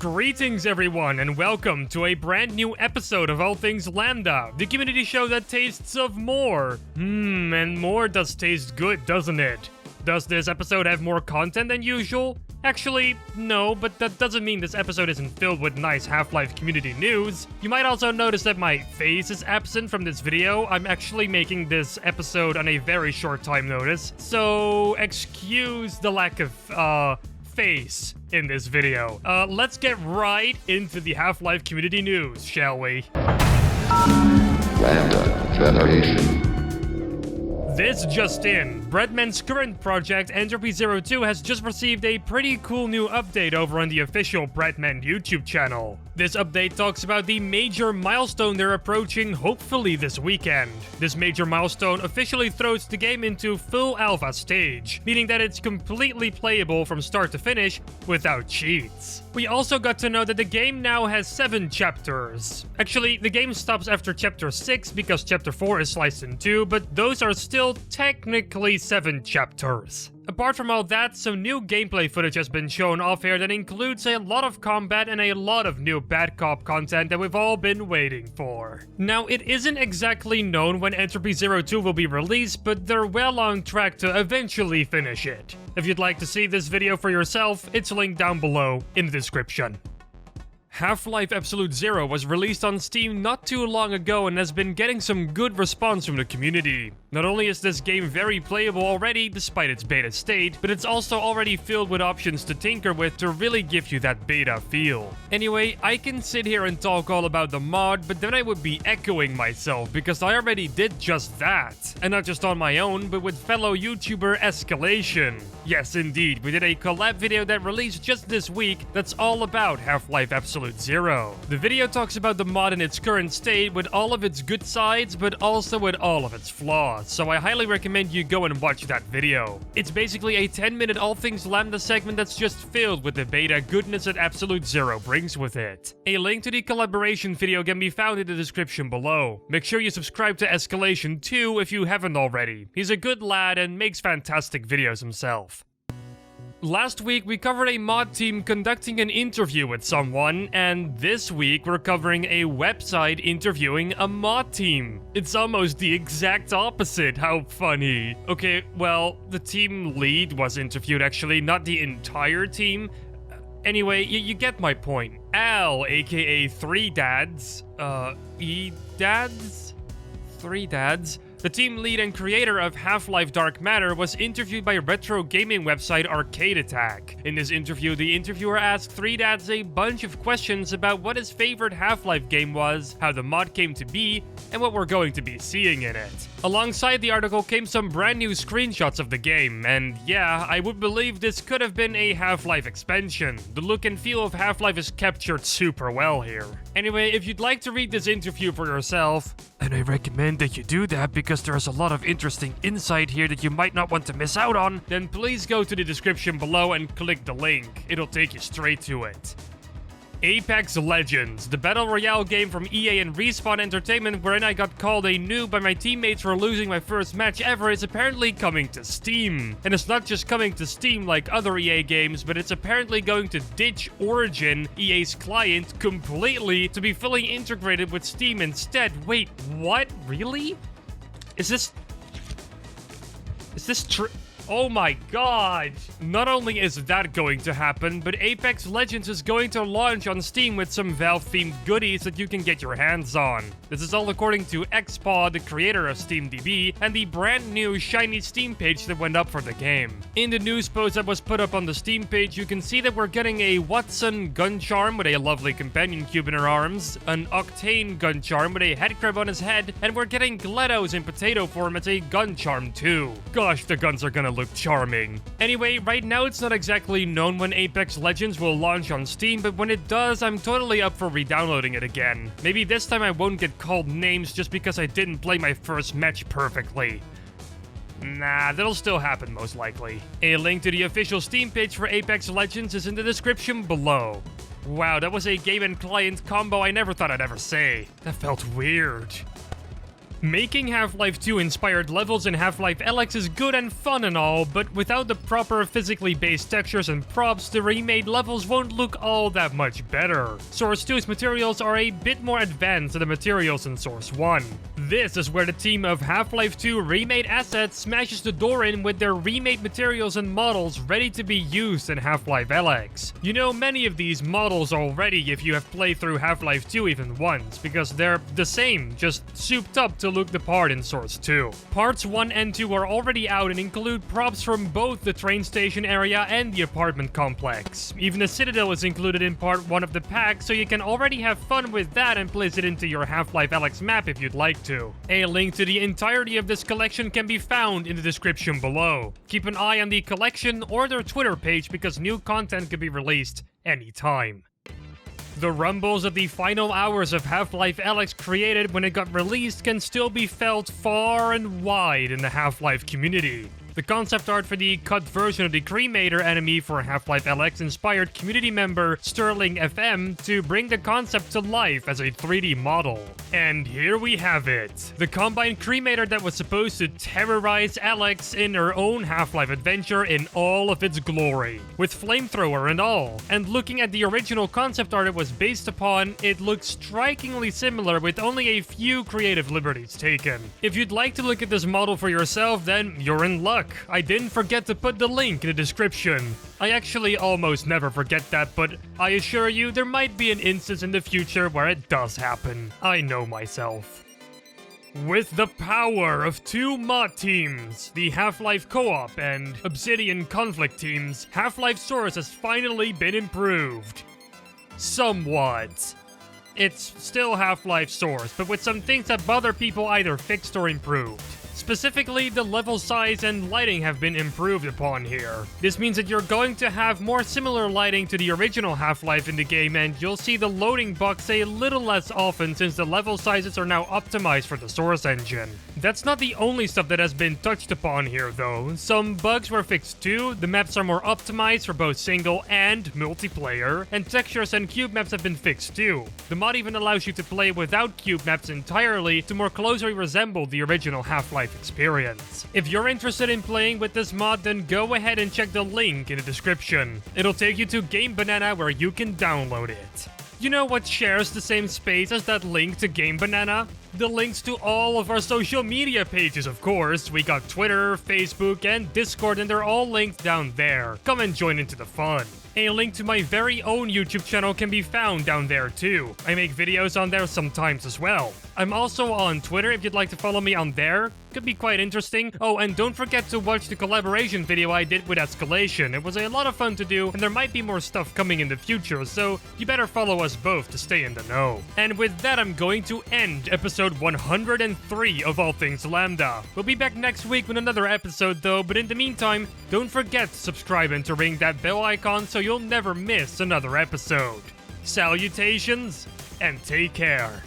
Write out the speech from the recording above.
Greetings everyone and welcome to a brand new episode of All Things Lambda, the community show that tastes of more. And more does taste good, doesn't it? Does this episode have more content than usual? Actually, no, but that doesn't mean this episode isn't filled with nice Half-Life community news. You might also notice that my face is absent from this video. I'm actually making this episode on a very short time notice, so excuse the lack of, face in this video. Let's get right into the Half-Life community news, shall we? LambdaGeneration. This just in, Breadman's current project, Entropy 02, has just received a pretty cool new update over on the official Breadman YouTube channel. This update talks about the major milestone they're approaching hopefully this weekend. This major milestone officially throws the game into full alpha stage, meaning that it's completely playable from start to finish without cheats. We also got to know that the game now has 7 chapters. Actually, the game stops after chapter 6 because chapter 4 is sliced in 2, but those are still technically 7 chapters. Apart from all that, some new gameplay footage has been shown off here that includes a lot of combat and a lot of new bad cop content that we've all been waiting for. Now, it isn't exactly known when Entropy 02 will be released, but they're well on track to eventually finish it. If you'd like to see this video for yourself, it's linked down below in the description. Half-Life Absolute Zero was released on Steam not too long ago and has been getting some good response from the community. Not only is this game very playable already, despite its beta state, but it's also already filled with options to tinker with to really give you that beta feel. Anyway, I can sit here and talk all about the mod, but then I would be echoing myself because I already did just that. And not just on my own, but with fellow YouTuber ESCalation. Yes, indeed, we did a collab video that released just this week that's all about Half-Life Absolute Zero. The video talks about the mod in its current state with all of its good sides, but also with all of its flaws, so I highly recommend you go and watch that video. It's basically a 10-minute All Things Lambda segment that's just filled with the beta goodness that Absolute Zero brings with it. A link to the collaboration video can be found in the description below. Make sure you subscribe to ESCalation too if you haven't already. He's a good lad and makes fantastic videos himself. Last week, we covered a mod team conducting an interview with someone, and this week, we're covering a website interviewing a mod team. It's almost the exact opposite, how funny. Okay, well, the team lead was interviewed actually, not the entire team. Anyway, you get my point. Al, aka 3 Dads, E-Dads? 3 Dads? The team lead and creator of Half-Life Dark Matter was interviewed by retro gaming website Arcade Attack. In this interview, the interviewer asked 3 Dads a bunch of questions about what his favorite Half-Life game was, how the mod came to be, and what we're going to be seeing in it. Alongside the article came some brand new screenshots of the game, and yeah, I would believe this could have been a Half-Life expansion. The look and feel of Half-Life is captured super well here. Anyway, if you'd like to read this interview for yourself, and I recommend that you do that because there's a lot of interesting insight here that you might not want to miss out on, then please go to the description below and click the link. It'll take you straight to it. Apex Legends, the battle royale game from EA and Respawn Entertainment wherein I got called a noob by my teammates for losing my first match ever, is apparently coming to Steam. And it's not just coming to Steam like other EA games, but it's apparently going to ditch Origin, EA's client, completely to be fully integrated with Steam instead. Wait, what? Really? Is this true? Oh my god! Not only is that going to happen, but Apex Legends is going to launch on Steam with some Valve-themed goodies that you can get your hands on. This is all according to XPaw, the creator of SteamDB, and the brand new shiny Steam page that went up for the game. In the news post that was put up on the Steam page, you can see that we're getting a Watson gun charm with a lovely companion cube in her arms, an Octane gun charm with a headcrab on his head, and we're getting GLaDOS in potato form as a gun charm too. Gosh, the guns are gonna look charming. Anyway, right now it's not exactly known when Apex Legends will launch on Steam, but when it does, I'm totally up for re-downloading it again. Maybe this time I won't get called names just because I didn't play my first match perfectly. Nah, that'll still happen most likely. A link to the official Steam page for Apex Legends is in the description below. Wow, that was a game and client combo I never thought I'd ever say. That felt weird. Making Half-Life 2 inspired levels in Half-Life Alyx is good and fun and all, but without the proper physically based textures and props, the remade levels won't look all that much better. Source 2's materials are a bit more advanced than the materials in Source 1. This is where the team of Half-Life 2 remade assets smashes the door in with their remade materials and models ready to be used in Half-Life Alyx. You know many of these models already if you have played through Half-Life 2 even once, because they're the same, just souped up to look the part in Source 2. Parts 1 and 2 are already out and include props from both the train station area and the apartment complex. Even the Citadel is included in Part 1 of the pack, so you can already have fun with that and place it into your Half-Life Alyx map if you'd like to. A link to the entirety of this collection can be found in the description below. Keep an eye on the collection or their Twitter page because new content could be released anytime. The rumbles that the final hours of Half-Life Alyx created when it got released can still be felt far and wide in the Half-Life community. The concept art for the cut version of the Cremator enemy for Half-Life Alyx inspired community member SterlingFM to bring the concept to life as a 3D model. And here we have it. The combined Cremator that was supposed to terrorize Alyx in her own Half-Life adventure in all of its glory, with flamethrower and all. And looking at the original concept art it was based upon, it looks strikingly similar with only a few creative liberties taken. If you'd like to look at this model for yourself, then you're in luck. I didn't forget to put the link in the description. I actually almost never forget that, but I assure you there might be an instance in the future where it does happen. I know myself. With the power of two mod teams, the Half-Life Co-op and Obsidian Conflict teams, Half-Life Source has finally been improved. Somewhat. It's still Half-Life Source, but with some things that bother people either fixed or improved. Specifically, the level size and lighting have been improved upon here. This means that you're going to have more similar lighting to the original Half-Life in the game, and you'll see the loading box a little less often since the level sizes are now optimized for the Source engine. That's not the only stuff that has been touched upon here though. Some bugs were fixed too, the maps are more optimized for both single and multiplayer, and textures and cube maps have been fixed too. The mod even allows you to play without cube maps entirely to more closely resemble the original Half-Life experience. If you're interested in playing with this mod, then go ahead and check the link in the description. It'll take you to Game Banana where you can download it. You know what shares the same space as that link to Game Banana? The links to all of our social media pages, of course. We got Twitter, Facebook, and Discord, and they're all linked down there. Come and join into the fun. A link to my very own YouTube channel can be found down there too. I make videos on there sometimes as well. I'm also on Twitter if you'd like to follow me on there. Could be quite interesting. Oh, and don't forget to watch the collaboration video I did with ESCalation. It was a lot of fun to do, and there might be more stuff coming in the future, so you better follow us both to stay in the know. And with that, I'm going to end episode 103 of All Things Lambda. We'll be back next week with another episode though, but in the meantime, don't forget to subscribe and to ring that bell icon so you'll never miss another episode. Salutations, and take care.